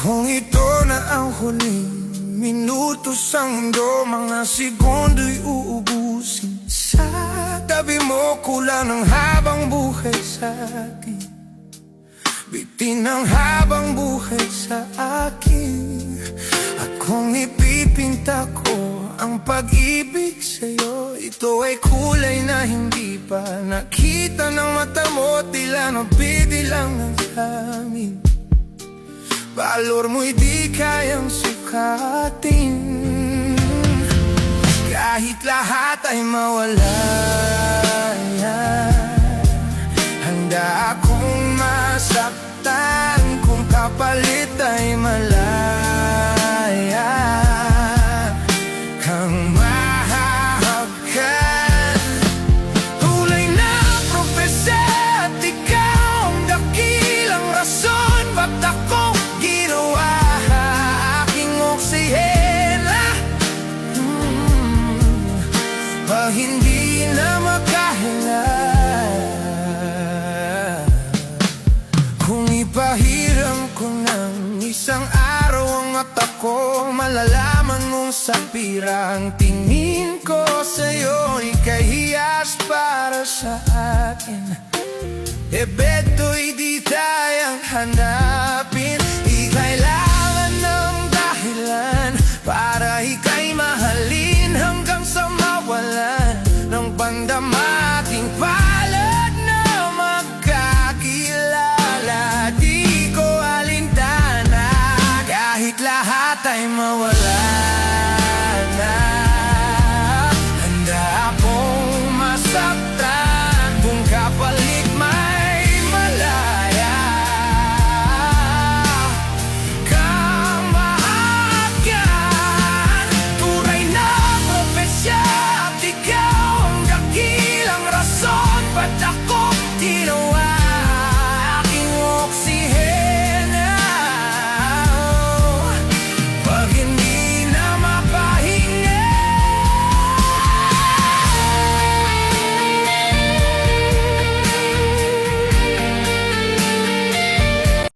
Kung ito na ang huling minuto sa mundo, mga segundo'y uubusin. Sa tabi mo kulang ng habang buhay sa akin, bitin ng habang buhay sa akin. At kung ipipinta ko ang pag-ibig sa'yo, ito ay kulay na hindi pa nakita ng mata mo. Tila nabibilang ng amin, valor mo'y di kayang sukatin. Kahit lahat ay mawala, handa akong masaktan kung kapalit ay malaya kang mahahagkan. Tunay na propesya at ikaw ang dakilang rason ba't ako ginawa aking oksihena. Hindi na makahinga. Kung ipahiram ko ng isang araw ang mata ko, malalaman mong sapira ang tingin ko sa'yo. Ikahiyas para sa akin, ebeto'y di tayang hanapin. Di kailangan ng dahilan para ika'y mahalin hanggang sa mawalan ng pandama. Ating palad na magkakilala, di ko alintana kahit lahat ay mawala.